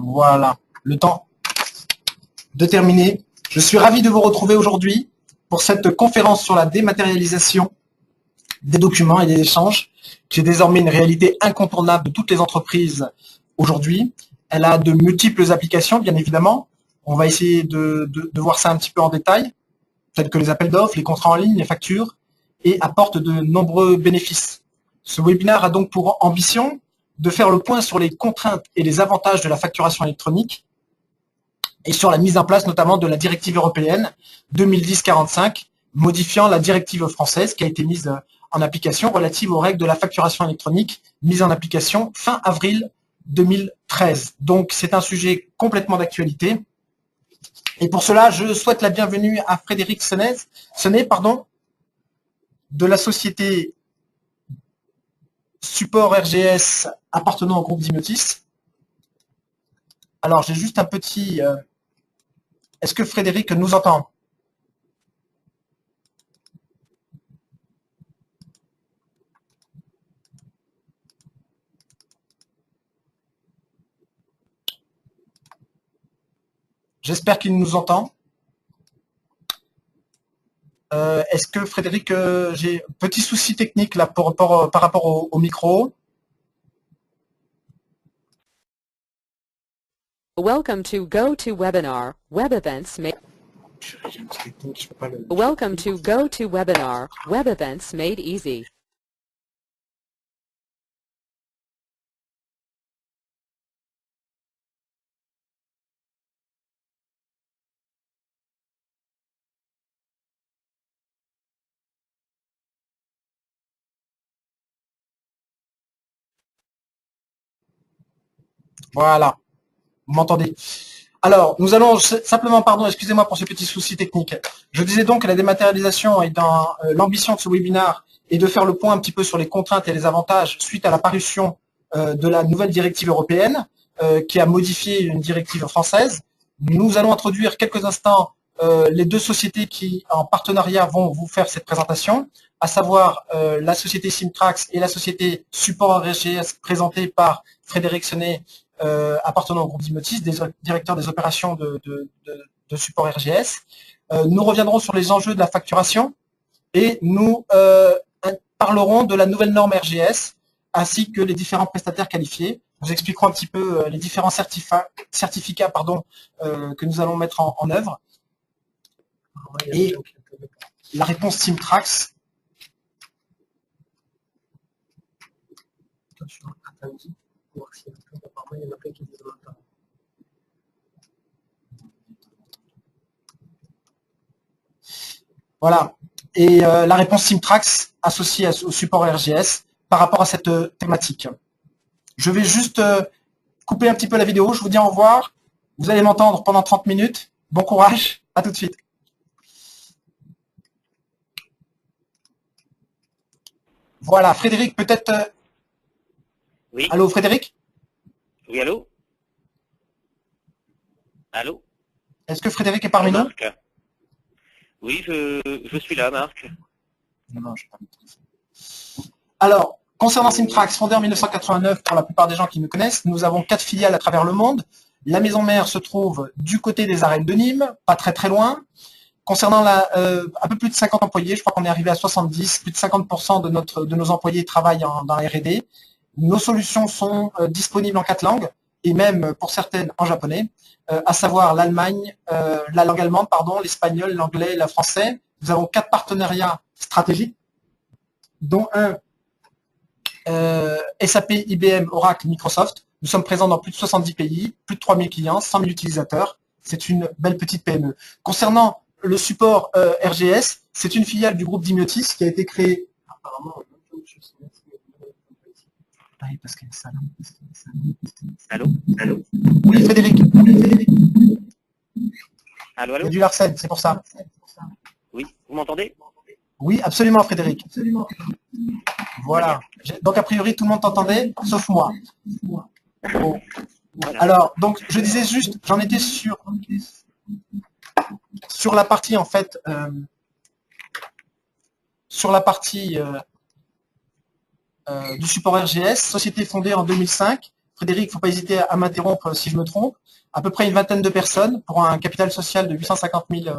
Voilà, le temps de terminer. Je suis ravi de vous retrouver aujourd'hui pour cette conférence sur la dématérialisation des documents et des échanges, qui est désormais une réalité incontournable de toutes les entreprises aujourd'hui. Elle a de multiples applications, bien évidemment. On va essayer de voir ça un petit peu en détail, tels que les appels d'offres, les contrats en ligne, les factures, et apporte de nombreux bénéfices. Ce webinaire a donc pour ambition de faire le point sur les contraintes et les avantages de la facturation électronique et sur la mise en place notamment de la directive européenne 2010-45, modifiant la directive française qui a été mise en application relative aux règles de la facturation électronique, mise en application fin avril 2013. Donc c'est un sujet complètement d'actualité. Et pour cela, je souhaite la bienvenue à Frédéric Senet, de la société Support RGS appartenant au groupe Dimiotis. Alors, j'ai juste un petit... Est-ce que Frédéric nous entend? J'espère qu'il nous entend. Est-ce que Frédéric, j'ai un petit souci technique là par rapport au micro. Welcome to GoToWebinar Web Events Made. Welcome to GoToWebinar Web Events Made Easy. Voilà, vous m'entendez? Alors, nous allons simplement, pardon, excusez-moi pour ce petit souci technique. Je disais donc que la dématérialisation est dans l'ambition de ce webinaire et de faire le point un petit peu sur les contraintes et les avantages suite à la parution de la nouvelle directive européenne qui a modifié une directive française. Nous allons introduire quelques instants les deux sociétés qui, en partenariat, vont vous faire cette présentation, à savoir la société Simtrax et la société Support RGS présentée par Frédéric Senet, appartenant au groupe Dimiotis, directeur des opérations de Support RGS. Nous reviendrons sur les enjeux de la facturation et nous parlerons de la nouvelle norme RGS ainsi que les différents prestataires qualifiés. Nous expliquerons un petit peu les différents certificats que nous allons mettre en œuvre. Et la réponse Simtrax. Voilà. Et la réponse Simtrax associée au support RGS par rapport à cette thématique. Je vais juste couper un petit peu la vidéo. Je vous dis au revoir. Vous allez m'entendre pendant 30 minutes. Bon courage. À tout de suite. Voilà. Frédéric, peut-être... Oui. Allô, Frédéric? Oui, allô? Allô? Est-ce que Frédéric est parmi nous? Marc? Oui, je suis là, Marc. Non, je pas. Alors, concernant Simtrax, fondé en 1989, pour la plupart des gens qui me connaissent, nous avons 4 filiales à travers le monde. La maison mère se trouve du côté des arènes de Nîmes, pas très très loin. Concernant un peu plus de 50 employés, je crois qu'on est arrivé à 70, plus de 50% de nos employés travaillent dans la R&D. Nos solutions sont disponibles en 4 langues et même pour certaines en japonais, à savoir l'Allemagne, la langue allemande, l'espagnol, l'anglais, le français. Nous avons 4 partenariats stratégiques, dont un SAP, IBM, Oracle, Microsoft. Nous sommes présents dans plus de 70 pays, plus de 3000 clients, 100 000 utilisateurs. C'est une belle petite PME. Concernant le support RGS, c'est une filiale du groupe Dimiotis qui a été créée. Apparemment, Allô? Allô? Oui, Frédéric. Allô, Il y allô? a du Larsen, c'est pour ça. Oui, vous m'entendez? Oui, absolument, Frédéric. Voilà. Donc, a priori, tout le monde t'entendait, sauf moi. Bon. Voilà. Alors, donc, je disais juste, j'en étais sur la partie, en fait, sur la partie du support RGS, société fondée en 2005. Frédéric, il ne faut pas hésiter à m'interrompre si je me trompe, à peu près une vingtaine de personnes pour un capital social de 850 000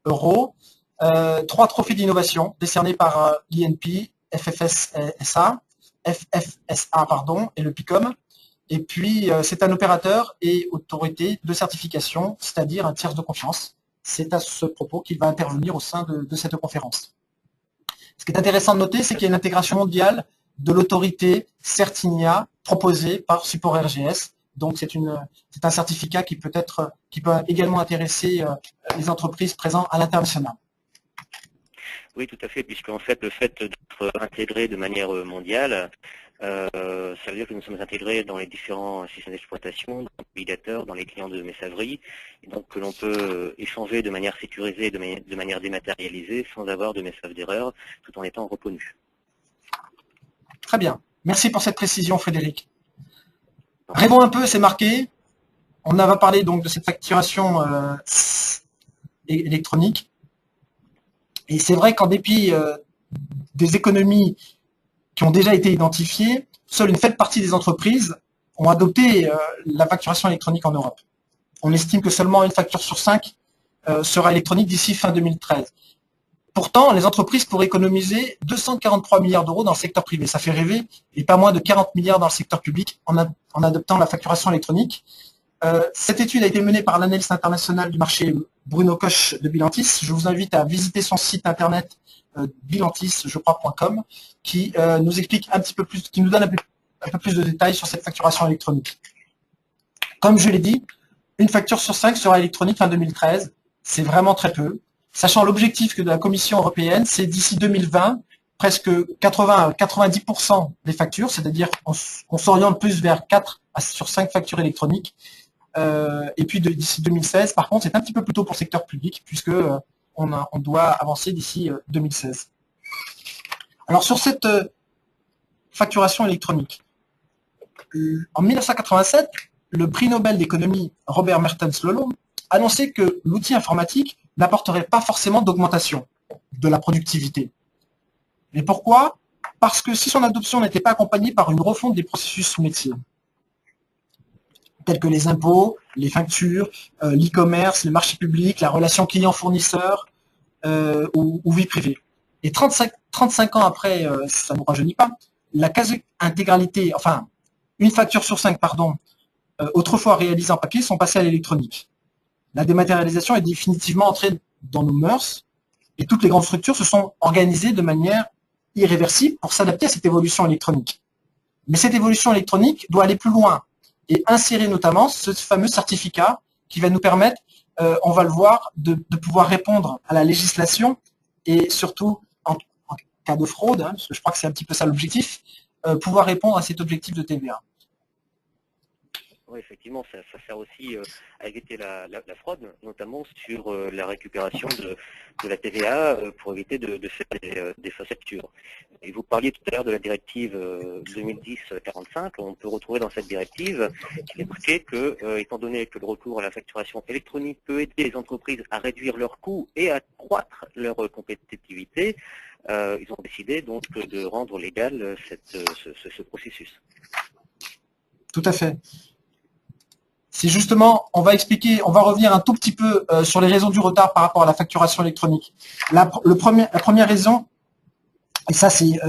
euros. 3 trophées d'innovation décernés par l'INP, FFSA, pardon, et le PICOM. Et puis, c'est un opérateur et autorité de certification, c'est-à-dire un tiers de confiance. C'est à ce propos qu'il va intervenir au sein de cette conférence. Ce qui est intéressant de noter, c'est qu'il y a une intégration mondiale de l'autorité Certinia proposée par Support RGS. Donc, c'est un certificat qui peut également intéresser les entreprises présentes à l'international. Oui, tout à fait, puisqu'en fait, le fait d'être intégré de manière mondiale, ça veut dire que nous sommes intégrés dans les différents systèmes d'exploitation, dans les navigateurs, dans les clients de messagerie, et donc que l'on peut échanger de manière sécurisée, de manière dématérialisée, sans avoir de message d'erreur, tout en étant en repos nu. Très bien. Merci pour cette précision, Frédéric. Rêvons un peu, c'est marqué. On va parler donc de cette facturation électronique. Et c'est vrai qu'en dépit des économies qui ont déjà été identifiées, seule une faible partie des entreprises ont adopté la facturation électronique en Europe. On estime que seulement une facture sur 5 sera électronique d'ici fin 2013. Pourtant, les entreprises pourraient économiser 243 milliards d'euros dans le secteur privé. Ça fait rêver, et pas moins de 40 milliards dans le secteur public en adoptant la facturation électronique. Cette étude a été menée par l'analyste international du marché Bruno Koch de Bilantis. Je vous invite à visiter son site internet bilantis.com qui nous explique un petit peu plus, qui nous donne un peu plus de détails sur cette facturation électronique. Comme je l'ai dit, une facture sur 5 sera électronique fin 2013. C'est vraiment très peu. Sachant l'objectif que de la Commission européenne, c'est d'ici 2020, presque 80 à 90% des factures, c'est-à-dire qu'on s'oriente plus vers 4 sur 5 factures électroniques. Et puis d'ici 2016, par contre, c'est un petit peu plus tôt pour le secteur public, puisque on doit avancer d'ici 2016. Alors sur cette facturation électronique, en 1987, le prix Nobel d'économie Robert Mertens Lelong annonçait que l'outil informatique n'apporterait pas forcément d'augmentation de la productivité. Mais pourquoi? Parce que si son adoption n'était pas accompagnée par une refonte des processus métiers, tels que les impôts, les factures, l'e-commerce, le marché public, la relation client-fournisseur ou vie privée. Et 35 ans après, ça ne nous rajeunit pas, la quasi-intégralité, enfin, une facture sur 5, pardon, autrefois réalisées en papier, sont passées à l'électronique. La dématérialisation est définitivement entrée dans nos mœurs et toutes les grandes structures se sont organisées de manière irréversible pour s'adapter à cette évolution électronique. Mais cette évolution électronique doit aller plus loin et insérer notamment ce fameux certificat qui va nous permettre, on va le voir, de pouvoir répondre à la législation et surtout en cas de fraude, hein, parce que je crois que c'est un petit peu ça l'objectif, pouvoir répondre à cet objectif de TVA. Oui, effectivement, ça sert aussi à éviter la fraude, notamment sur la récupération de la TVA pour éviter de faire des fausses factures. Et vous parliez tout à l'heure de la directive 2010-45. On peut retrouver dans cette directive qu'il est marqué que, étant donné que le recours à la facturation électronique peut aider les entreprises à réduire leurs coûts et à accroître leur compétitivité, ils ont décidé donc de rendre légal ce processus. Tout à fait. C'est justement, on va revenir un tout petit peu sur les raisons du retard par rapport à la facturation électronique. La première raison, et ça c'est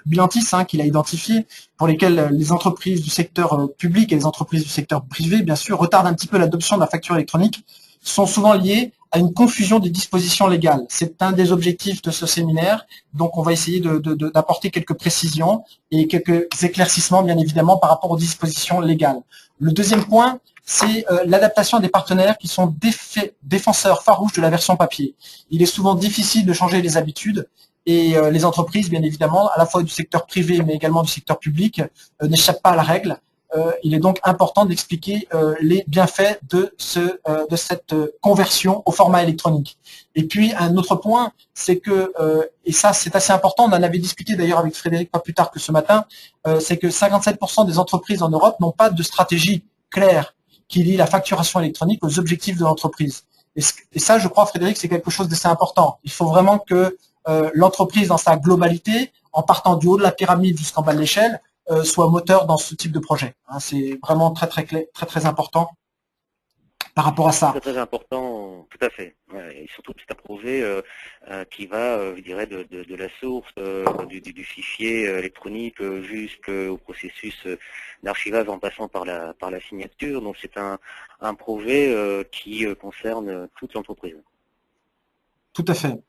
Bilantis qui l'a identifié, pour lesquelles les entreprises du secteur public et les entreprises du secteur privé, bien sûr, retardent un petit peu l'adoption de la facture électronique, sont souvent liées à une confusion des dispositions légales. C'est un des objectifs de ce séminaire, donc on va essayer d'apporter quelques précisions et quelques éclaircissements, bien évidemment, par rapport aux dispositions légales. Le deuxième point, c'est l'adaptation des partenaires qui sont défenseurs farouches de la version papier. Il est souvent difficile de changer les habitudes et les entreprises, bien évidemment, à la fois du secteur privé mais également du secteur public, n'échappent pas à la règle. Il est donc important d'expliquer les bienfaits de cette conversion au format électronique. Et puis un autre point, c'est que, et ça c'est assez important, on en avait discuté d'ailleurs avec Frédéric pas plus tard que ce matin, c'est que 57% des entreprises en Europe n'ont pas de stratégie claire qui lie la facturation électronique aux objectifs de l'entreprise. Et ça, je crois, Frédéric, c'est quelque chose d'assez important. Il faut vraiment que l'entreprise, dans sa globalité, en partant du haut de la pyramide jusqu'en bas de l'échelle, soit moteur dans ce type de projet. Hein, c'est vraiment très très clair, très très important par rapport à ça. Très très important, tout à fait. Ouais, et surtout c'est un projet qui va, je dirais, de la source du fichier électronique jusqu'au processus d'archivage en passant par la signature. Donc c'est un projet qui concerne toute l'entreprise. Tout à fait.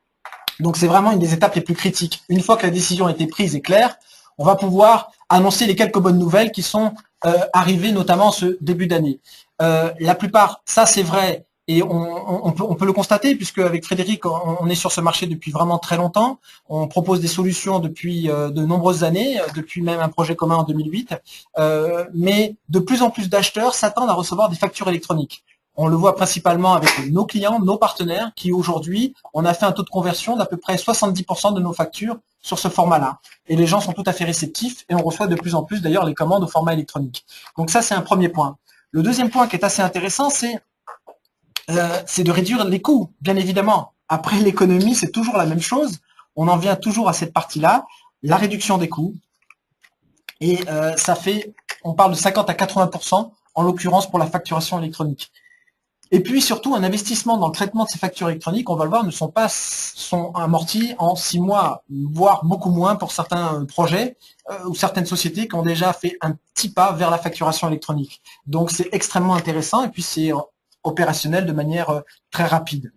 Donc c'est vraiment une des étapes les plus critiques. Une fois que la décision a été prise et claire, on va pouvoir annoncer les quelques bonnes nouvelles qui sont arrivées notamment ce début d'année. La plupart, ça c'est vrai, et on peut le constater, puisque avec Frédéric, on est sur ce marché depuis vraiment très longtemps. On propose des solutions depuis de nombreuses années, depuis même un projet commun en 2008. Mais de plus en plus d'acheteurs s'attendent à recevoir des factures électroniques. On le voit principalement avec nos clients, nos partenaires, qui aujourd'hui, on a fait un taux de conversion d'à peu près 70% de nos factures sur ce format-là. Et les gens sont tout à fait réceptifs et on reçoit de plus en plus d'ailleurs les commandes au format électronique. Donc ça, c'est un premier point. Le deuxième point qui est assez intéressant, c'est de réduire les coûts, bien évidemment. Après l'économie, c'est toujours la même chose. On en vient toujours à cette partie-là, la réduction des coûts. Et ça fait, on parle de 50 à 80% en l'occurrence pour la facturation électronique. Et puis surtout, un investissement dans le traitement de ces factures électroniques, on va le voir, sont amortis en 6 mois, voire beaucoup moins pour certains projets ou certaines sociétés qui ont déjà fait un petit pas vers la facturation électronique. Donc c'est extrêmement intéressant et puis c'est opérationnel de manière très rapide.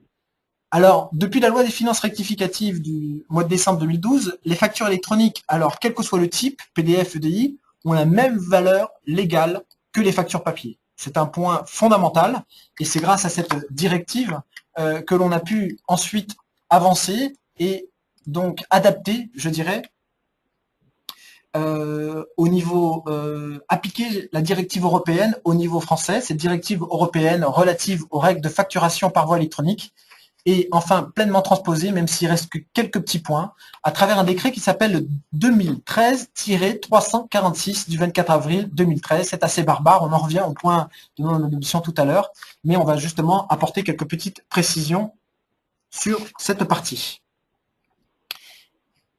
Alors, depuis la loi des finances rectificatives du mois de décembre 2012, les factures électroniques, alors quel que soit le type, PDF, EDI, ont la même valeur légale que les factures papier. C'est un point fondamental et c'est grâce à cette directive que l'on a pu ensuite avancer et donc adapter, je dirais, au niveau appliquer la directive européenne au niveau français, cette directive européenne relative aux règles de facturation par voie électronique et enfin pleinement transposée, même s'il reste que quelques petits points, à travers un décret qui s'appelle le 2013-346 du 24 avril 2013. C'est assez barbare, on en revient au point de non-adoption tout à l'heure, mais on va justement apporter quelques petites précisions sur cette partie.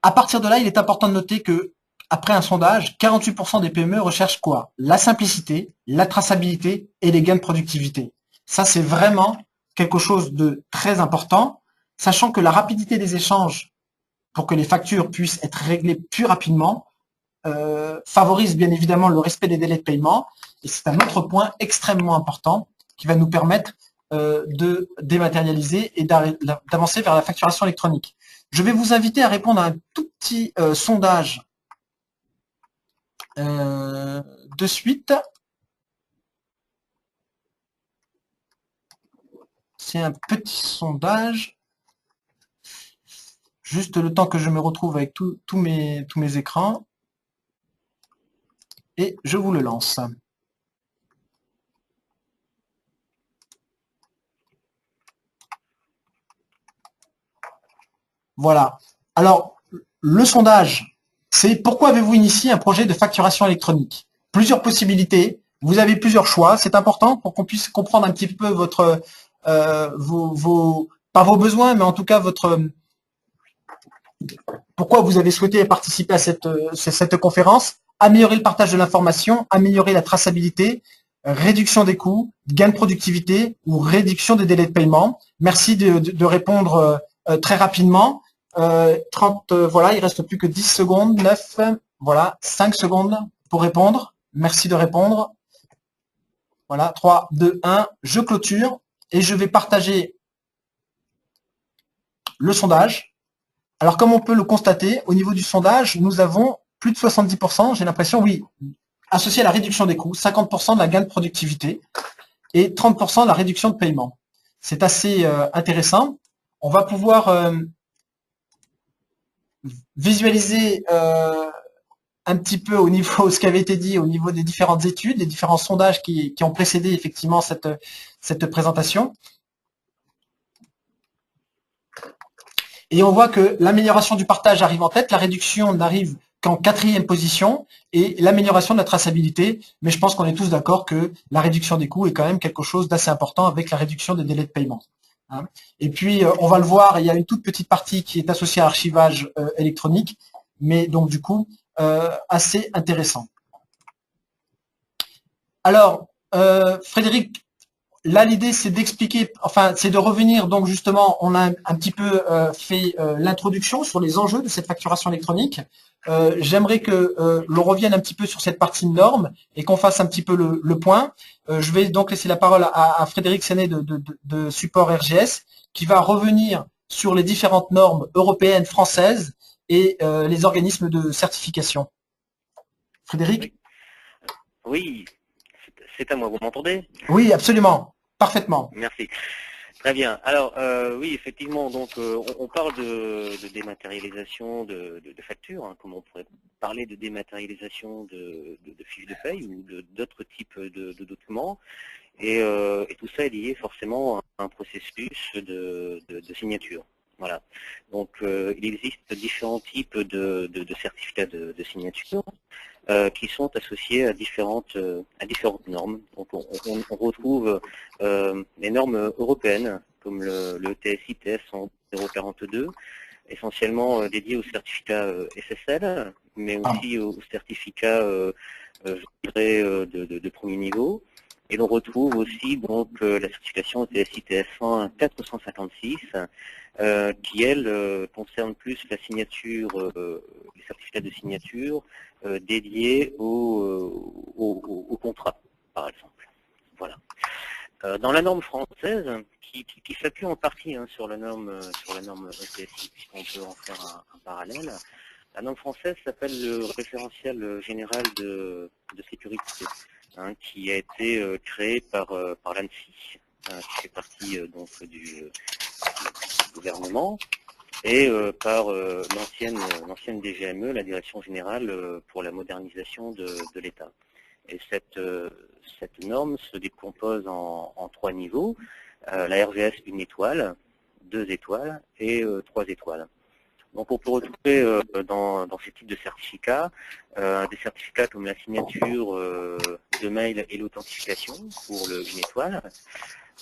À partir de là, il est important de noter que après un sondage, 48% des PME recherchent quoi? La simplicité, la traçabilité et les gains de productivité. Ça, c'est vraiment quelque chose de très important, sachant que la rapidité des échanges pour que les factures puissent être réglées plus rapidement favorise bien évidemment le respect des délais de paiement. Et c'est un autre point extrêmement important qui va nous permettre de dématérialiser et d'avancer vers la facturation électronique. Je vais vous inviter à répondre à un tout petit sondage de suite. C'est un petit sondage. Juste le temps que je me retrouve avec tous mes écrans. Et je vous le lance. Voilà. Alors, le sondage, c'est pourquoi avez-vous initié un projet de facturation électronique? Plusieurs possibilités, vous avez plusieurs choix, c'est important pour qu'on puisse comprendre un petit peu votre pas vos besoins, mais en tout cas pourquoi vous avez souhaité participer à cette conférence. Améliorer le partage de l'information, améliorer la traçabilité, réduction des coûts, gain de productivité ou réduction des délais de paiement. Merci de répondre très rapidement. 30, voilà, il reste plus que 10 secondes, 9, voilà, 5 secondes pour répondre. Merci de répondre. Voilà, 3, 2, 1, je clôture et je vais partager le sondage. Alors, comme on peut le constater, au niveau du sondage, nous avons plus de 70%, j'ai l'impression, oui, associé à la réduction des coûts, 50% de la gain de productivité et 30% de la réduction de paiement. C'est assez intéressant. On va pouvoir visualiser un petit peu au niveau ce qui avait été dit, au niveau des différentes études, des différents sondages qui ont précédé effectivement cette présentation. Et on voit que l'amélioration du partage arrive en tête, la réduction n'arrive qu'en 4e position et l'amélioration de la traçabilité. Mais je pense qu'on est tous d'accord que la réduction des coûts est quand même quelque chose d'assez important avec la réduction des délais de paiement. Et puis, on va le voir, il y a une toute petite partie qui est associée à l'archivage électronique, mais donc du coup, assez intéressant. Alors, Frédéric, là, l'idée, c'est d'expliquer, enfin, c'est de revenir. Donc, justement, on a un petit peu fait l'introduction sur les enjeux de cette facturation électronique. J'aimerais que l'on revienne un petit peu sur cette partie norme et qu'on fasse un petit peu le point. Je vais donc laisser la parole à Frédéric Séné de Support RGS, qui va revenir sur les différentes normes européennes, françaises et les organismes de certification. Frédéric? Oui, oui, c'est à moi, vous m'entendez? Oui, absolument, parfaitement. Merci. Très bien. Alors, oui, effectivement, donc on parle de dématérialisation de factures, hein, comme on pourrait parler de dématérialisation de fiches de paye ou d'autres types de documents. Et tout ça est lié forcément à un processus de signature. Voilà. Donc, il existe différents types de certificats de signature qui sont associés à différentes normes. Donc, on retrouve les normes européennes, comme le TSI-TS en 042, essentiellement dédiées aux certificats SSL, mais aussi aux certificats je dirais, de premier niveau. Et l'on retrouve aussi donc la certification TSI-TS1 456, qui elle concerne plus la signature, les certificats de signature dédiés au contrat, par exemple. Voilà. Dans la norme française, qui s'appuie en partie sur la norme ETSI, puisqu'on peut en faire un parallèle, la norme française s'appelle le référentiel général de sécurité, hein, qui a été créé par l'ANSSI, qui fait partie donc du gouvernement, et par l'ancienne DGME, la Direction Générale pour la Modernisation de l'État. Et cette norme se décompose en 3 niveaux, la RVS 1 étoile, 2 étoiles et 3 étoiles. Donc on peut retrouver dans ces types de certificats des certificats comme la signature de mail et l'authentification pour le 1 étoile,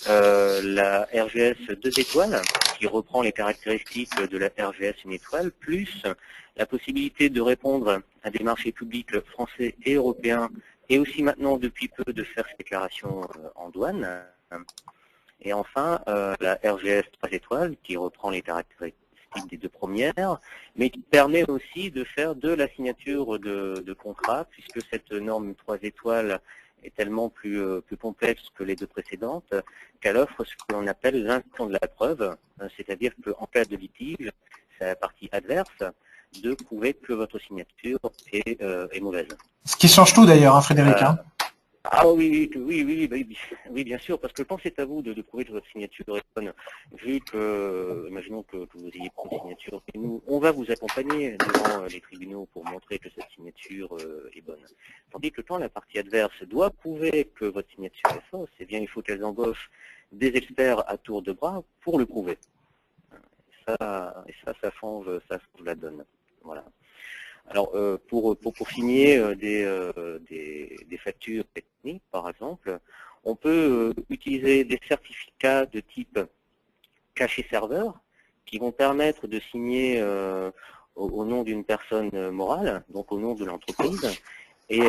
la RGS 2 étoiles qui reprend les caractéristiques de la RGS 1 étoile, plus la possibilité de répondre à des marchés publics français et européens, et aussi maintenant depuis peu de faire ces déclarations en douane. Et enfin, la RGS 3 étoiles qui reprend les caractéristiques des 2 premières, mais qui permet aussi de faire de la signature de contrat, puisque cette norme 3 étoiles est tellement plus complexe que les 2 précédentes, qu'elle offre ce que l'on appelle l'instant de la preuve, c'est-à-dire qu'en cas de litige, c'est la partie adverse de prouver que votre signature est mauvaise. Ce qui change tout d'ailleurs, hein, Frédéric. Hein. Ah oui, bien sûr, parce que quand c'est à vous de prouver que votre signature est bonne, vu que, imaginons que vous ayez pris une signature, et nous, on va vous accompagner devant les tribunaux pour montrer que cette signature est bonne. Tandis que quand la partie adverse doit prouver que votre signature est fausse, eh bien, il faut qu'elles embauchent des experts à tour de bras pour le prouver. Ça change la donne. Voilà. Alors, pour signer des factures techniques, par exemple, on peut utiliser des certificats de type cachet serveur qui vont permettre de signer au nom d'une personne morale, donc au nom de l'entreprise, et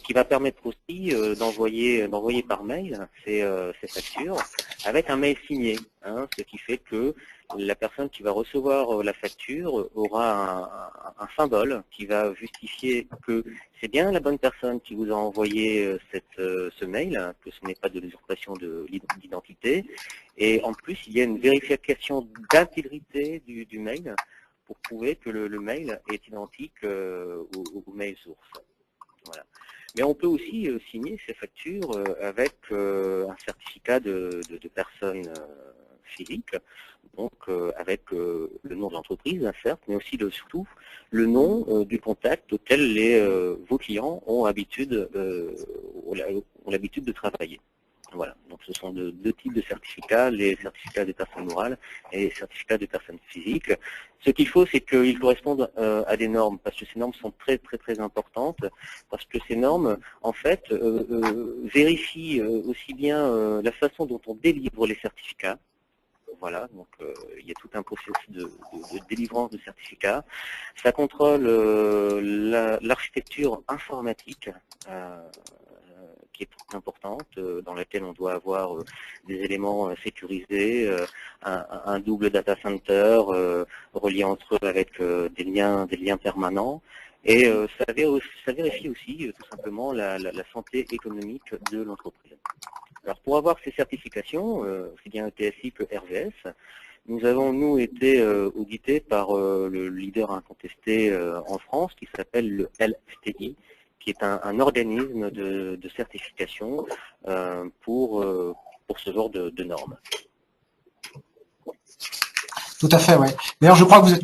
qui va permettre aussi d'envoyer par mail ces factures avec un mail signé, hein, ce qui fait que la personne qui va recevoir la facture aura un symbole qui va justifier que c'est bien la bonne personne qui vous a envoyé ce mail, que ce n'est pas de l'usurpation d'identité, et en plus il y a une vérification d'intégrité du mail pour prouver que le mail est identique au mail source. Voilà. Mais on peut aussi signer ces factures avec un certificat de personne physique, donc avec le nom de l'entreprise, certes, mais aussi surtout le nom du contact auquel vos clients ont l'habitude de travailler. Voilà, donc ce sont deux types de certificats, les certificats des personnes morales et les certificats des personnes physiques. Ce qu'il faut, c'est qu'ils correspondent à des normes, parce que ces normes sont très très très importantes, parce que ces normes, en fait, vérifient aussi bien la façon dont on délivre les certificats. Voilà, donc il y a tout un processus de délivrance de certificats. Ça contrôle l'architecture informatique qui est très importante, dans laquelle on doit avoir des éléments sécurisés, un double data center relié entre eux avec des liens permanents. Et ça vérifie aussi tout simplement la santé économique de l'entreprise. Alors pour avoir ces certifications, aussi bien ETSI que RVS, nous avons, nous, été audités par le leader incontesté en France qui s'appelle le LSTI, qui est un organisme de certification pour ce genre de normes. Tout à fait, ouais. D'ailleurs, je crois que vous êtes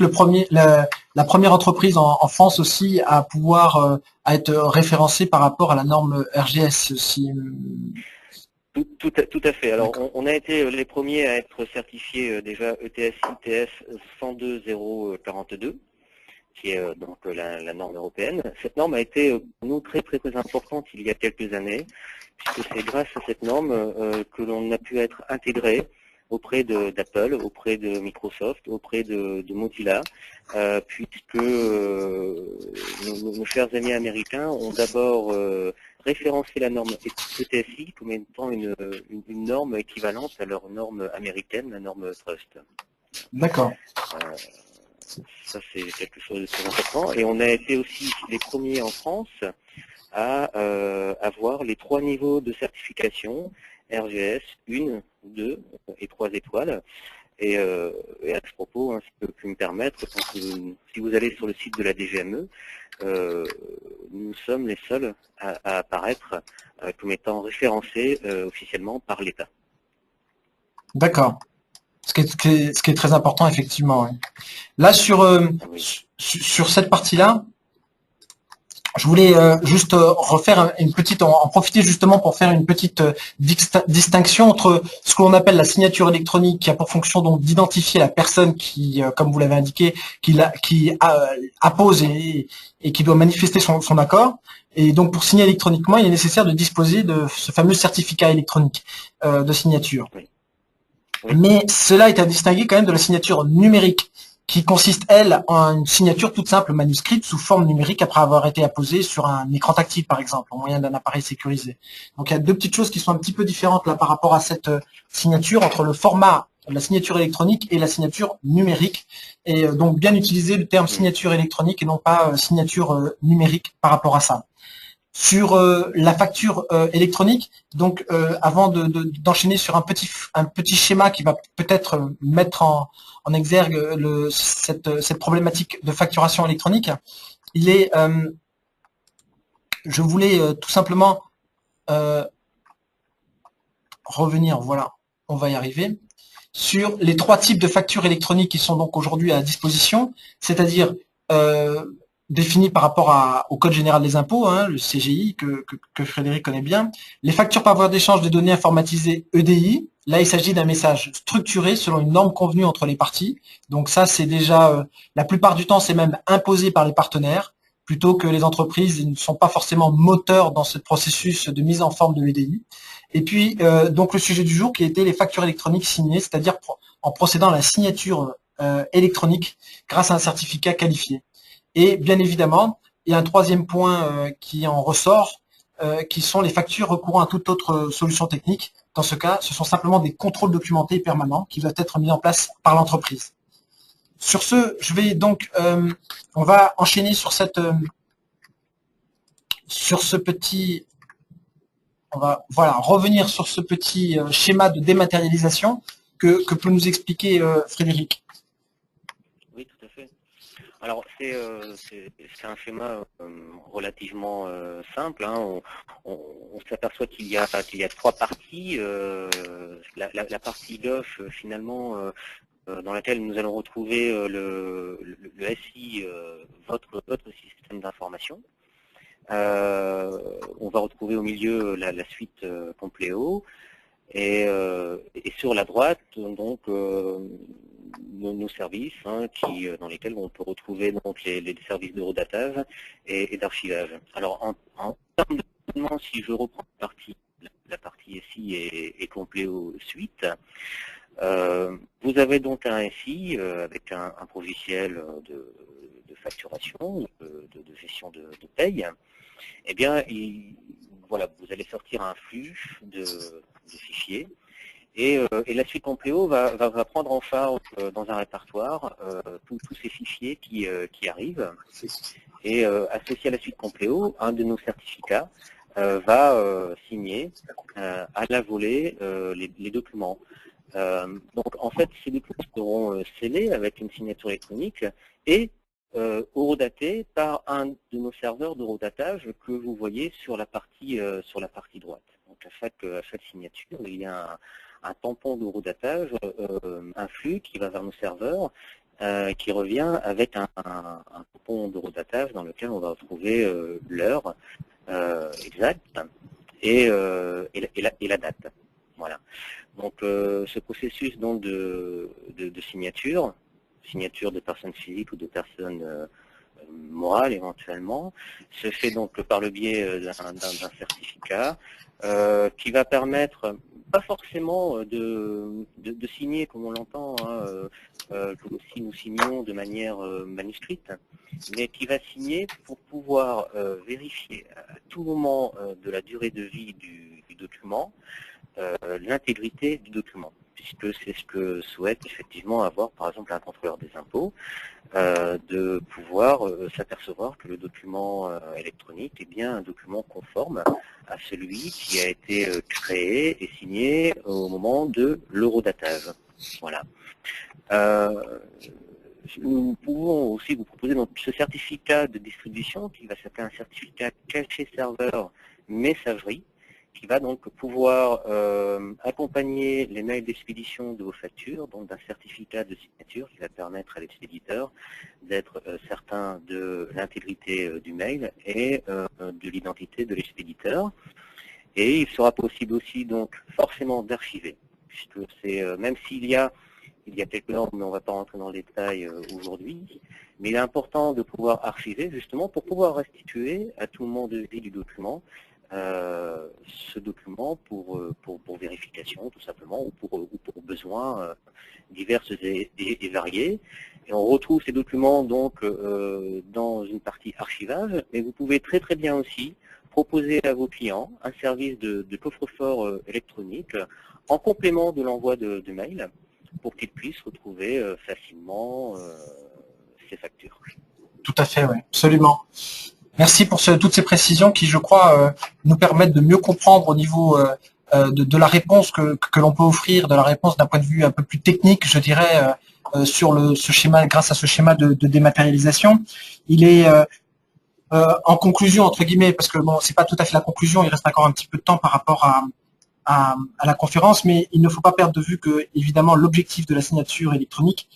la première entreprise en France aussi à pouvoir à être référencée par rapport à la norme RGS aussi. Tout à fait. Alors, on a été les premiers à être certifiés déjà ETS-ITS 102.042, qui est donc la norme européenne. Cette norme a été pour nous très importante il y a quelques années, puisque c'est grâce à cette norme que l'on a pu être intégré auprès d'Apple, auprès de Microsoft, auprès de Mozilla, puisque nos chers amis américains ont d'abord référencé la norme ETSI comme étant une norme équivalente à leur norme américaine, la norme Trust. D'accord. Ça, c'est quelque chose de très important. Et on a été aussi les premiers en France à avoir les 3 niveaux de certification, RGS, 1, 2 et 3 étoiles. Et à ce propos, hein, si je peux me permettre, si vous allez sur le site de la DGME, nous sommes les seuls à apparaître comme étant référencés officiellement par l'État. D'accord. Ce qui est très important, effectivement. Ouais. Là, sur cette partie-là, je voulais juste refaire une petite, en profiter justement pour faire une petite distinction entre ce que l'on appelle la signature électronique, qui a pour fonction donc d'identifier la personne qui, comme vous l'avez indiqué, qui appose et qui doit manifester son accord. Et donc pour signer électroniquement, il est nécessaire de disposer de ce fameux certificat électronique de signature. Oui. Oui. Mais cela est à distinguer quand même de la signature numérique, qui consiste, elle, en une signature toute simple manuscrite sous forme numérique après avoir été apposée sur un écran tactile, par exemple, au moyen d'un appareil sécurisé. Donc il y a deux petites choses qui sont un petit peu différentes là par rapport à cette signature, entre le format de la signature électronique et la signature numérique. Et donc bien utiliser le terme signature électronique et non pas signature numérique par rapport à ça. Sur la facture électronique, donc avant d'enchaîner sur un petit schéma qui va peut-être mettre en exergue cette problématique de facturation électronique, je voulais tout simplement revenir, voilà, on va y arriver, sur les 3 types de factures électroniques qui sont donc aujourd'hui à disposition, c'est-à-dire défini par rapport au Code général des impôts, hein, le CGI, que Frédéric connaît bien. Les factures par voie d'échange des données informatisées EDI. Là, il s'agit d'un message structuré selon une norme convenue entre les parties. Donc ça, c'est déjà, la plupart du temps, c'est même imposé par les partenaires, plutôt que les entreprises ne sont pas forcément moteurs dans ce processus de mise en forme de EDI. Et puis, donc le sujet du jour qui était les factures électroniques signées, c'est-à-dire en procédant à la signature électronique grâce à un certificat qualifié. Et bien évidemment, il y a un 3e point qui en ressort, qui sont les factures recourant à toute autre solution technique. Dans ce cas, ce sont simplement des contrôles documentés permanents qui doivent être mis en place par l'entreprise. Sur ce, je vais donc, on va enchaîner sur ce petit, on va revenir sur ce petit schéma de dématérialisation que peut nous expliquer Frédéric. Oui, tout à fait. Alors, c'est un schéma relativement simple. Hein. On s'aperçoit qu'il y a 3 parties. La partie gauche, finalement, dans laquelle nous allons retrouver le SI, votre système d'information. On va retrouver au milieu la suite Compléo. Et sur la droite, donc, nos services, hein, dans lesquels on peut retrouver donc les services de redatage et d'archivage. Alors en termes de fonctionnement, si je reprends la partie SI et Compléo suite, vous avez donc un SI avec un logiciel de facturation, de gestion de paye. Eh bien, voilà, vous allez sortir un flux de fichiers. Et la suite Compléo va prendre en charge dans un répertoire tous ces fichiers qui arrivent. Et associé à la suite Compléo, un de nos certificats va signer à la volée les documents. Donc en fait, ces documents seront scellés avec une signature électronique et horodatés par un de nos serveurs d'horodatage que vous voyez sur la partie droite. Donc à chaque signature, il y a un tampon d'horodatage, un flux qui va vers nos serveurs, qui revient avec un tampon d'horodatage dans lequel on va retrouver l'heure exacte et la date. Voilà. Donc ce processus donc de signature de personnes physiques ou de personnes morales éventuellement, se fait donc par le biais d'un certificat qui va permettre pas forcément de signer comme on l'entend, que aussi nous signons de manière manuscrite, mais qui va signer pour pouvoir vérifier à tout moment de la durée de vie du document l'intégrité du document, puisque c'est ce que souhaite effectivement avoir par exemple un contrôleur des impôts, de pouvoir s'apercevoir que le document électronique est bien un document conforme à celui qui a été créé et signé au moment de l'horodatage. Voilà. Nous pouvons aussi vous proposer donc ce certificat de distribution qui va s'appeler un certificat caché serveur messagerie, qui va donc pouvoir accompagner les mails d'expédition de vos factures, donc d'un certificat de signature qui va permettre à l'expéditeur d'être certain de l'intégrité du mail et de l'identité de l'expéditeur. Et il sera possible aussi donc forcément d'archiver, puisque c'est même s'il y a quelques normes, mais on ne va pas rentrer dans le détail aujourd'hui, mais il est important de pouvoir archiver justement pour pouvoir restituer à tout moment de vie du document ce document pour vérification tout simplement, ou pour besoins divers et variés. Et on retrouve ces documents donc dans une partie archivage, mais vous pouvez très très bien aussi proposer à vos clients un service de coffre-fort électronique en complément de l'envoi de mails pour qu'ils puissent retrouver facilement ces factures. Tout à fait, oui, absolument. Merci pour toutes ces précisions qui, je crois, nous permettent de mieux comprendre au niveau de la réponse que l'on peut offrir, de la réponse d'un point de vue un peu plus technique, je dirais, sur ce schéma, grâce à ce schéma de dématérialisation. Il est en conclusion, entre guillemets, parce que bon, c'est pas tout à fait la conclusion, il reste encore un petit peu de temps par rapport à la conférence, mais il ne faut pas perdre de vue que, évidemment, l'objectif de la signature électronique,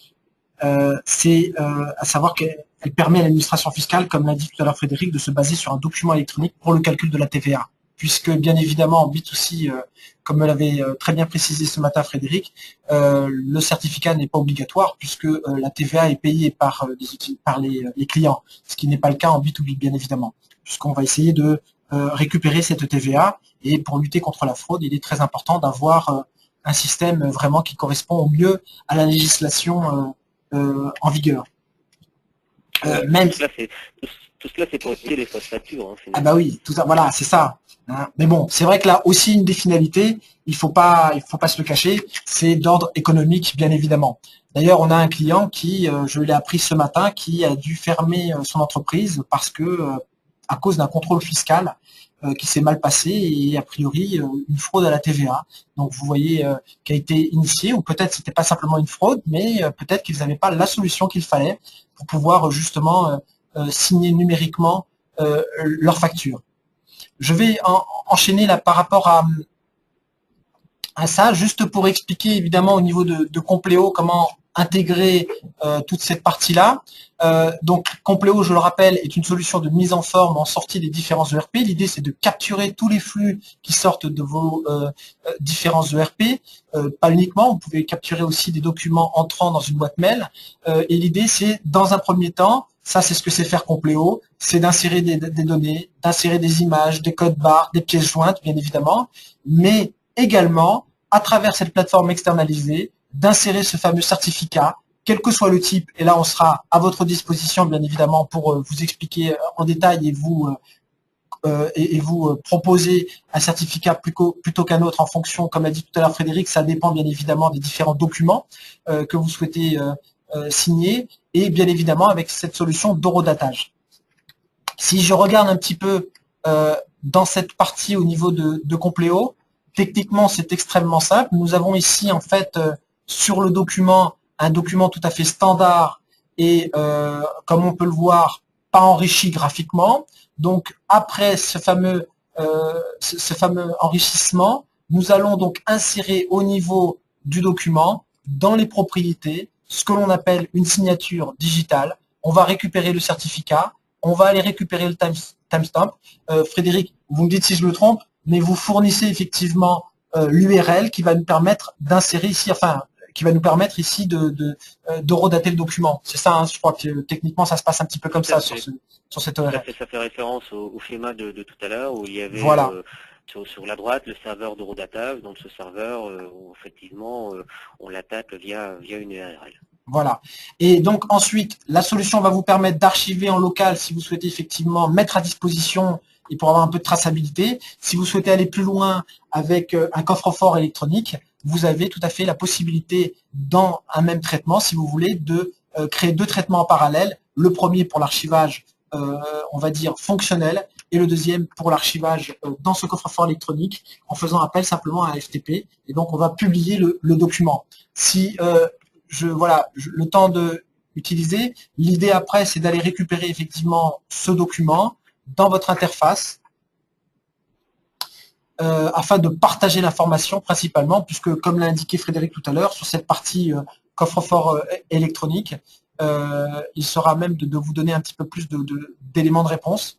c'est à savoir qu'elle permet à l'administration fiscale, comme l'a dit tout à l'heure Frédéric, de se baser sur un document électronique pour le calcul de la TVA. Puisque, bien évidemment, en B2C, comme me l'avait très bien précisé ce matin Frédéric, le certificat n'est pas obligatoire puisque la TVA est payée par les clients, ce qui n'est pas le cas en B2B, bien évidemment, puisqu'on va essayer de récupérer cette TVA, et pour lutter contre la fraude, il est très important d'avoir un système vraiment qui correspond au mieux à la législation en vigueur. Tout cela, c'est pour éviter les fausses factures. Hein, ah bah oui, tout ça, voilà, c'est ça. Hein. Mais bon, c'est vrai que là aussi une des finalités, il faut pas se le cacher, c'est d'ordre économique, bien évidemment. D'ailleurs, on a un client qui, je l'ai appris ce matin, qui a dû fermer son entreprise parce que à cause d'un contrôle fiscal qui s'est mal passé et a priori une fraude à la TVA. Donc vous voyez qui a été initiée, ou peut-être c'était pas simplement une fraude, mais peut-être qu'ils n'avaient pas la solution qu'il fallait pour pouvoir justement signer numériquement leur facture. Je vais enchaîner là par rapport à ça, juste pour expliquer évidemment au niveau de Compléo comment intégrer toute cette partie-là. Donc Compléo, je le rappelle, est une solution de mise en forme en sortie des différents ERP. L'idée, c'est de capturer tous les flux qui sortent de vos différents ERP. Pas uniquement, vous pouvez capturer aussi des documents entrant dans une boîte mail. Et l'idée, c'est, dans un premier temps, ça c'est ce que c'est faire Compléo, c'est d'insérer des données, d'insérer des images, des codes barres, des pièces jointes, bien évidemment, mais également, à travers cette plateforme externalisée, d'insérer ce fameux certificat, quel que soit le type, et là on sera à votre disposition bien évidemment pour vous expliquer en détail et vous et vous proposez un certificat plutôt qu'un autre en fonction, comme l'a dit tout à l'heure Frédéric, ça dépend bien évidemment des différents documents que vous souhaitez signer, et bien évidemment avec cette solution d'horodatage. Si je regarde un petit peu dans cette partie au niveau de Compléo, techniquement c'est extrêmement simple. Nous avons ici en fait sur le document un document tout à fait standard et comme on peut le voir, pas enrichi graphiquement. Donc après ce fameux enrichissement, nous allons donc insérer au niveau du document, dans les propriétés, ce que l'on appelle une signature digitale. On va récupérer le certificat, on va aller récupérer le timestamp. Frédéric, vous me dites si je me trompe, mais vous fournissez effectivement l'URL qui va nous permettre d'insérer ici, enfin, qui va nous permettre ici de redater le document. C'est ça, hein, je crois que techniquement ça se passe un petit peu comme ça sur cette URL. Ça fait référence au schéma de tout à l'heure où il y avait voilà. Sur la droite le serveur d'horodatage. Donc ce serveur, où effectivement, on l'attaque via une URL. Voilà. Et donc ensuite, la solution va vous permettre d'archiver en local si vous souhaitez effectivement mettre à disposition et pour avoir un peu de traçabilité. Si vous souhaitez aller plus loin avec un coffre-fort électronique, vous avez tout à fait la possibilité dans un même traitement, si vous voulez, de créer 2 traitements en parallèle. Le premier pour l'archivage, on va dire, fonctionnel, et le deuxième pour l'archivage dans ce coffre-fort électronique en faisant appel simplement à un FTP. Et donc, on va publier le document. Si le temps de utiliser, l'idée après, c'est d'aller récupérer effectivement ce document dans votre interface afin de partager l'information principalement, puisque comme l'a indiqué Frédéric tout à l'heure, sur cette partie coffre-fort électronique, il sera même de vous donner un petit peu plus d'éléments de réponse,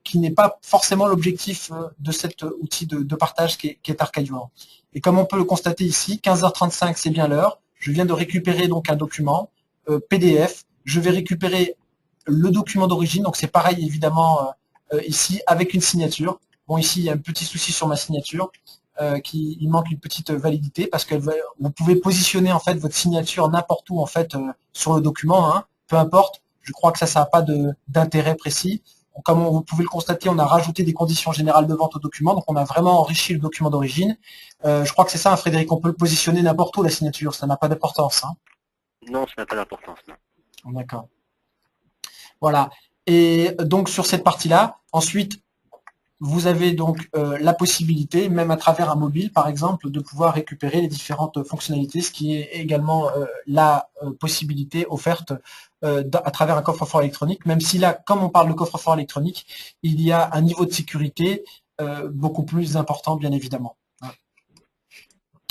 qui n'est pas forcément l'objectif de cet outil de partage qui est Archivor. Et comme on peut le constater ici, 15h35, c'est bien l'heure. Je viens de récupérer donc un document PDF. Je vais récupérer le document d'origine, donc c'est pareil évidemment ici avec une signature. Bon, ici il y a un petit souci sur ma signature, il manque une petite validité parce que vous pouvez positionner en fait votre signature n'importe où en fait sur le document, hein, peu importe. Je crois que ça n'a pas d'intérêt précis. Donc, comme vous pouvez le constater, on a rajouté des conditions générales de vente au document, donc on a vraiment enrichi le document d'origine. Je crois que c'est ça, hein, Frédéric, on peut le positionner n'importe où la signature, ça n'a pas d'importance. Hein. Non, ça n'a pas d'importance, non. D'accord. Voilà. Et donc sur cette partie-là, ensuite, vous avez donc la possibilité, même à travers un mobile par exemple, de pouvoir récupérer les différentes fonctionnalités, ce qui est également la possibilité offerte à travers un coffre-fort électronique, même si là, comme on parle de coffre-fort électronique, il y a un niveau de sécurité beaucoup plus important, bien évidemment, hein,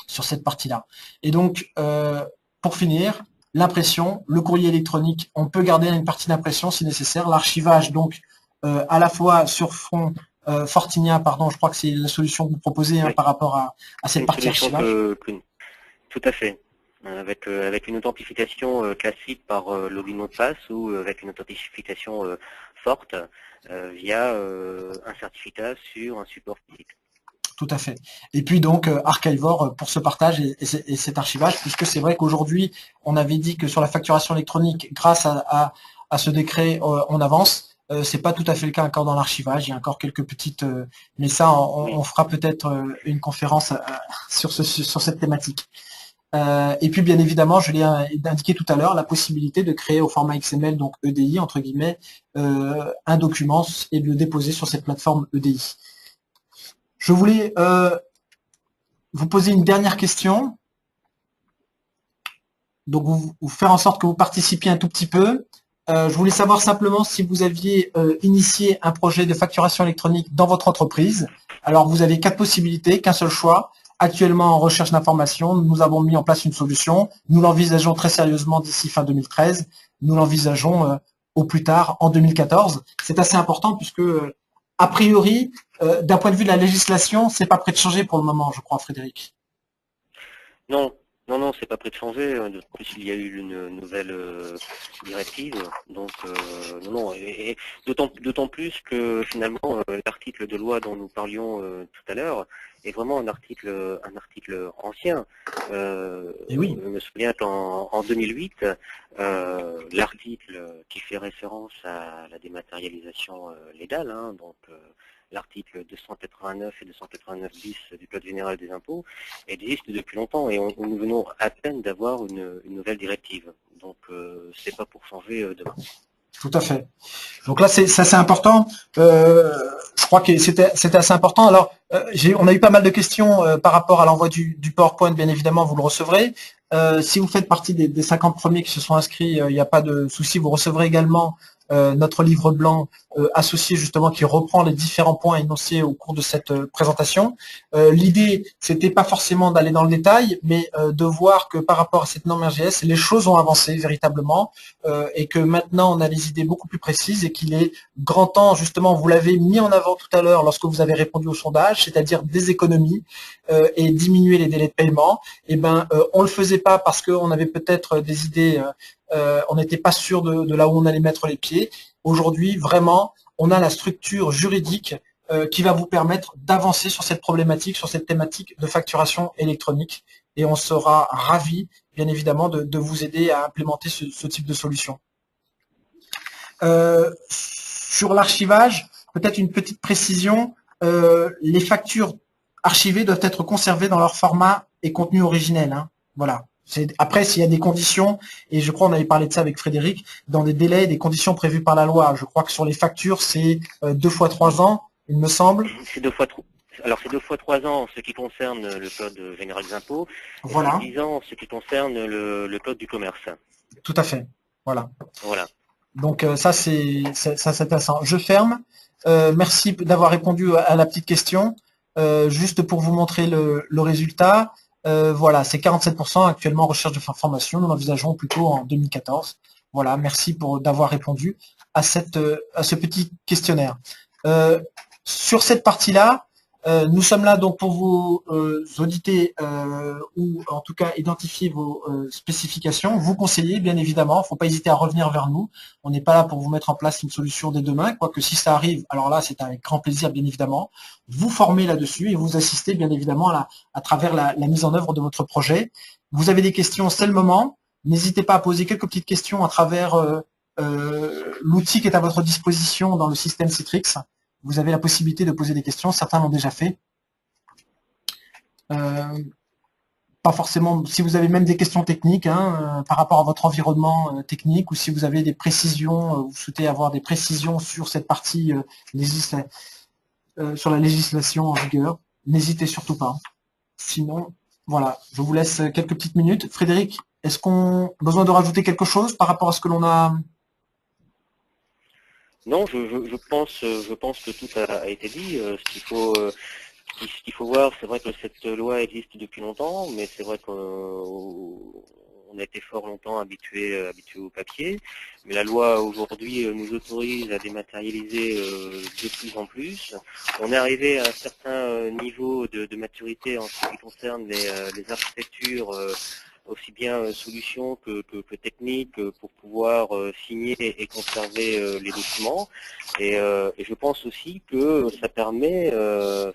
sur cette partie-là. Et donc, pour finir, l'impression, le courrier électronique, on peut garder une partie d'impression si nécessaire, l'archivage, donc, à la fois sur fond Fortinia, pardon, je crois que c'est la solution que vous proposez hein, oui. par rapport à cette partie archivage. Tout à fait. Avec une authentification classique par login mot de passe ou avec une authentification forte via un certificat sur un support physique. Tout à fait. Et puis donc Archivor pour ce partage et cet archivage, puisque c'est vrai qu'aujourd'hui, on avait dit que sur la facturation électronique, grâce à ce décret, on avance. C'est pas tout à fait le cas encore dans l'archivage. Il y a encore quelques petites, mais ça, on fera peut-être une conférence sur cette thématique. Et puis bien évidemment, je l'ai indiqué tout à l'heure, la possibilité de créer au format XML, donc EDI entre guillemets, un document et de le déposer sur cette plateforme EDI. Je voulais vous poser une dernière question. Donc vous faire en sorte que vous participiez un tout petit peu. Je voulais savoir simplement si vous aviez initié un projet de facturation électronique dans votre entreprise. Alors vous avez 4 possibilités, qu'un seul choix. Actuellement en recherche d'informations, nous avons mis en place une solution. Nous l'envisageons très sérieusement d'ici fin 2013. Nous l'envisageons au plus tard en 2014. C'est assez important puisque a priori, d'un point de vue de la législation, c'est pas prêt de changer pour le moment, je crois, Frédéric. Non, c'est pas prêt de changer. De plus, il y a eu une nouvelle directive. Donc, non. Et d'autant plus que finalement, l'article de loi dont nous parlions tout à l'heure, est vraiment un article ancien. Et oui. Je me souviens qu'en 2008, l'article qui fait référence à la dématérialisation légale, hein, donc l'article 289 et 289 bis du Code général des impôts, existe depuis longtemps et nous venons à peine d'avoir une nouvelle directive. Donc c'est pas pour changer demain. Tout à fait. Donc là, c'est assez important. Je crois que c'était assez important. Alors, on a eu pas mal de questions par rapport à l'envoi du PowerPoint. Bien évidemment, vous le recevrez. Si vous faites partie des 50 premiers qui se sont inscrits, il n'y a pas de souci. Vous recevrez également notre livre blanc associé justement qui reprend les différents points énoncés au cours de cette présentation. L'idée, c'était pas forcément d'aller dans le détail, mais de voir que par rapport à cette norme RGS, les choses ont avancé véritablement et que maintenant on a les idées beaucoup plus précises et qu'il est grand temps, justement, vous l'avez mis en avant tout à l'heure lorsque vous avez répondu au sondage, c'est-à-dire des économies et diminuer les délais de paiement. Et ben, on le faisait pas parce qu'on avait peut-être des idées, on n'était pas sûr de là où on allait mettre les pieds. Aujourd'hui, vraiment, on a la structure juridique qui va vous permettre d'avancer sur cette problématique, sur cette thématique de facturation électronique. Et on sera ravis, bien évidemment, de vous aider à implémenter ce type de solution. Sur l'archivage, peut-être une petite précision, les factures archivées doivent être conservées dans leur format et contenu originel. Hein. Voilà. Après, s'il y a des conditions, et je crois on avait parlé de ça avec Frédéric, dans des délais et des conditions prévues par la loi. Je crois que sur les factures, c'est 2 fois 3 ans, il me semble. C'est 2 fois 3. Alors c'est 2 fois 3 ans en ce qui concerne le Code général des impôts, et Voilà. c'est 10 ans en ce qui concerne le Code du commerce. Tout à fait. Voilà. Voilà. Donc ça c'est intéressant. Je ferme. Merci d'avoir répondu à la petite question. Juste pour vous montrer le résultat, voilà, c'est 47% actuellement en recherche de formation. Nous l'envisageons plutôt en 2014. Voilà, merci d'avoir répondu à ce petit questionnaire. Sur cette partie-là, nous sommes là donc pour vous auditer ou en tout cas identifier vos spécifications, vous conseiller bien évidemment, il ne faut pas hésiter à revenir vers nous. On n'est pas là pour vous mettre en place une solution dès demain, quoique si ça arrive, alors là c'est avec grand plaisir bien évidemment, vous former là-dessus et vous assister bien évidemment à travers la mise en œuvre de votre projet. Vous avez des questions, c'est le moment. N'hésitez pas à poser quelques petites questions à travers l'outil qui est à votre disposition dans le système Citrix. Vous avez la possibilité de poser des questions, certains l'ont déjà fait. Pas forcément, si vous avez même des questions techniques hein, par rapport à votre environnement technique ou si vous avez des précisions, vous souhaitez avoir des précisions sur cette partie sur la législation en vigueur, n'hésitez surtout pas. Sinon, voilà, je vous laisse quelques petites minutes. Frédéric, est-ce qu'on a besoin de rajouter quelque chose par rapport à ce que l'on a... Non, je pense que tout a été dit. Ce qu'il faut voir, c'est vrai que cette loi existe depuis longtemps, mais c'est vrai qu'on a été fort longtemps habitué au papier. Mais la loi aujourd'hui nous autorise à dématérialiser de plus en plus. On est arrivé à un certain niveau de maturité en ce qui concerne les architectures aussi bien solutions que techniques pour pouvoir signer et conserver les documents. Et je pense aussi que ça permet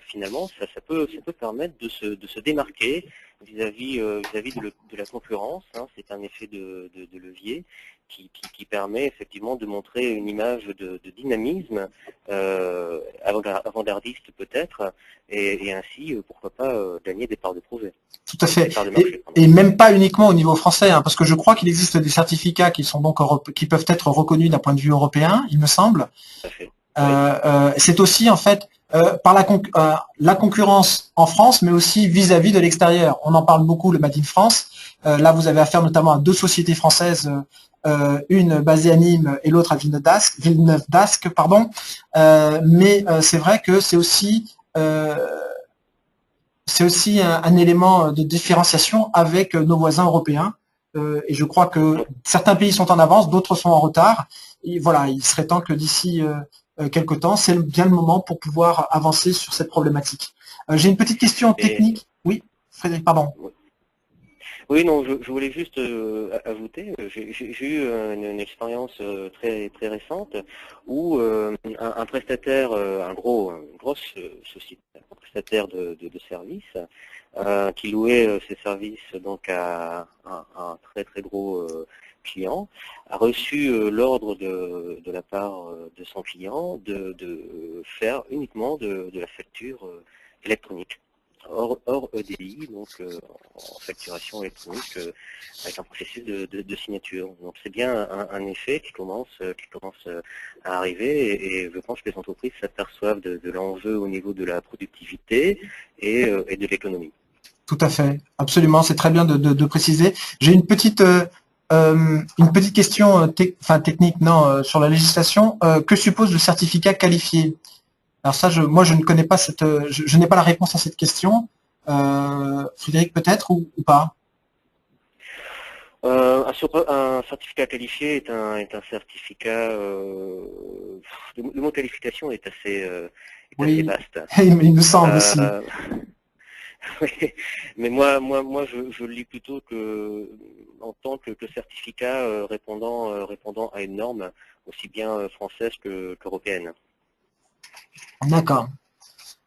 finalement, ça peut permettre de se démarquer vis-à-vis de la concurrence. Hein. C'est un effet de levier qui permet effectivement de montrer une image de dynamisme avant-gardiste peut-être, et ainsi pourquoi pas gagner des parts de projet. Tout à fait. Et même pas uniquement au niveau français, hein, parce que je crois qu'il existe des certificats qui sont donc qui peuvent être reconnus d'un point de vue européen, il me semble. Tout à fait. C'est aussi en fait par la concurrence en France, mais aussi vis-à-vis de l'extérieur. On en parle beaucoup, le Made in France. Là, vous avez affaire notamment à 2 sociétés françaises, une basée à Nîmes et l'autre à Villeneuve-d'Ascq, pardon. Mais c'est vrai que c'est aussi un élément de différenciation avec nos voisins européens. Et je crois que certains pays sont en avance, d'autres sont en retard. Et voilà, il serait temps que d'ici quelque temps, c'est bien le moment pour pouvoir avancer sur cette problématique. J'ai une petite question technique. Oui, Frédéric, pardon. Oui, non, je voulais juste ajouter, j'ai eu une expérience très très récente où un prestataire, une grosse société, un prestataire de services, qui louait ses services donc à un très très gros client, a reçu l'ordre de la part de son client de faire uniquement de la facture électronique. Hors EDI, donc en facturation électronique avec un processus de signature. Donc c'est bien un effet qui commence à arriver et je pense que les entreprises s'aperçoivent de l'enjeu au niveau de la productivité et de l'économie. Tout à fait, absolument, c'est très bien de préciser. J'ai une petite question technique, non, sur la législation. Que suppose le certificat qualifié? Alors ça, moi, je ne connais pas je n'ai pas la réponse à cette question. Frédéric, peut-être ou pas? Un certificat qualifié est un certificat. Le mot qualification est assez Oui, vaste. il me semble aussi. Oui, mais moi, je le lis plutôt en tant que certificat répondant à une norme aussi bien française qu'européenne. D'accord.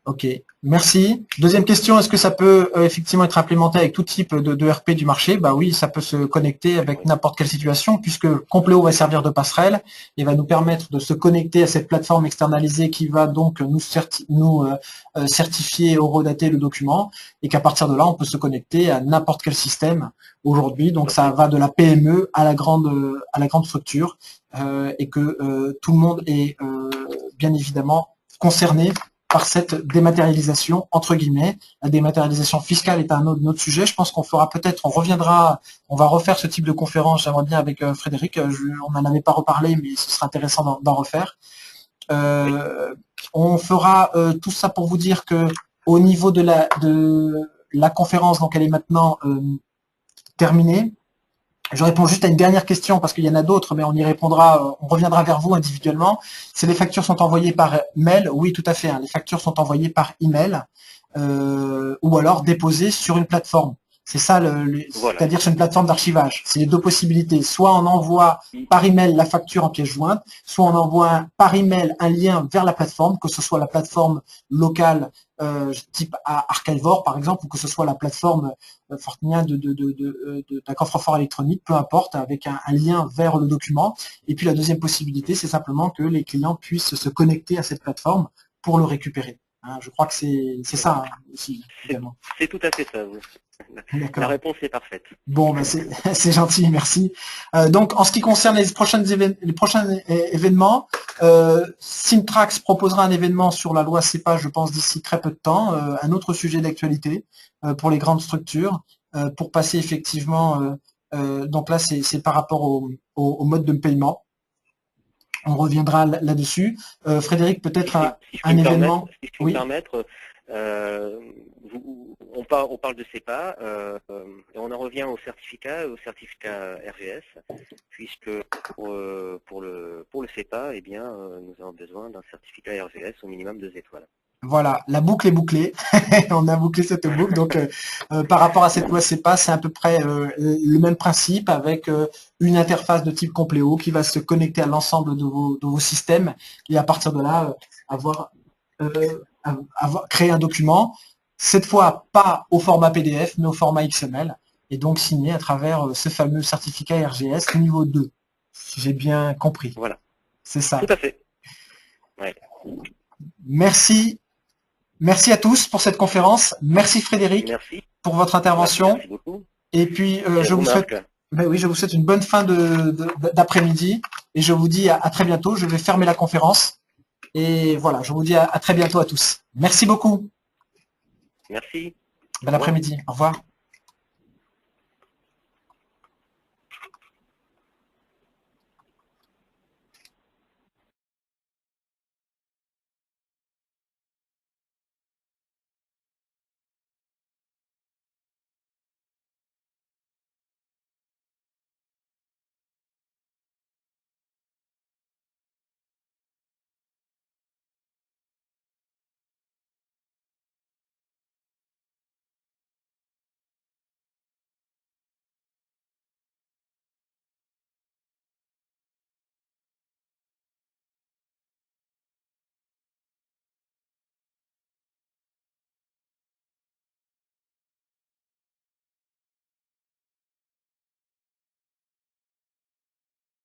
Ok, merci. Deuxième question, est-ce que ça peut effectivement être implémenté avec tout type de RP du marché? Bah oui, ça peut se connecter avec n'importe quelle situation, puisque Compleo va servir de passerelle et va nous permettre de se connecter à cette plateforme externalisée qui va donc nous certifier, horodater le document, et qu'à partir de là, on peut se connecter à n'importe quel système aujourd'hui. Donc ça va de la PME à la grande structure, et que tout le monde est bien évidemment concerné par cette dématérialisation, entre guillemets. La dématérialisation fiscale est un autre sujet. Je pense qu'on fera peut-être, on va refaire ce type de conférence, j'aimerais bien avec Frédéric, on n'en avait pas reparlé, mais ce sera intéressant d'en refaire. On fera tout ça pour vous dire que au niveau de la conférence, donc elle est maintenant terminée. Je réponds juste à une dernière question parce qu'il y en a d'autres, mais on reviendra vers vous individuellement. C'est les factures sont envoyées par mail? Oui, tout à fait. Les factures sont envoyées par email ou alors déposées sur une plateforme. C'est ça, Voilà. c'est-à-dire sur une plateforme d'archivage. C'est les deux possibilités. Soit on envoie par email la facture en pièce jointe, soit on envoie par email un lien vers la plateforme, que ce soit la plateforme locale type Archivore par exemple, ou que ce soit la plateforme Fortinia d'un coffre-fort électronique, peu importe, avec un lien vers le document. Et puis la deuxième possibilité, c'est simplement que les clients puissent se connecter à cette plateforme pour le récupérer. Je crois que c'est ça aussi, également. C'est tout à fait ça, oui. La réponse est parfaite. Bon, ben c'est gentil, merci. Donc, en ce qui concerne les prochains événements, Syntrax proposera un événement sur la loi CEPA, je pense, d'ici très peu de temps, un autre sujet d'actualité pour les grandes structures, pour passer effectivement, donc là, c'est par rapport au mode de paiement. On reviendra là-dessus. Frédéric, peut-être un événement. Si je peux me permettre, on parle de CEPA et on en revient au certificat RGS, puisque pour le CEPA, eh bien, nous avons besoin d'un certificat RGS au minimum 2 étoiles. Voilà, la boucle est bouclée. On a bouclé cette boucle. Donc, par rapport à cette loi CEPA, c'est à peu près le même principe avec une interface de type Compleo qui va se connecter à l'ensemble de vos systèmes et à partir de là, créer un document. Cette fois, pas au format PDF, mais au format XML. Et donc signé à travers ce fameux certificat RGS niveau 2. Si j'ai bien compris. Voilà. C'est ça. Tout à fait. Ouais. Merci. Merci à tous pour cette conférence. Merci Frédéric pour votre intervention. Merci beaucoup. Et puis je vous souhaite une bonne fin d'après-midi et je vous dis à très bientôt. Je vais fermer la conférence et voilà, je vous dis à très bientôt à tous. Merci beaucoup. Merci. Bon après-midi. Au revoir.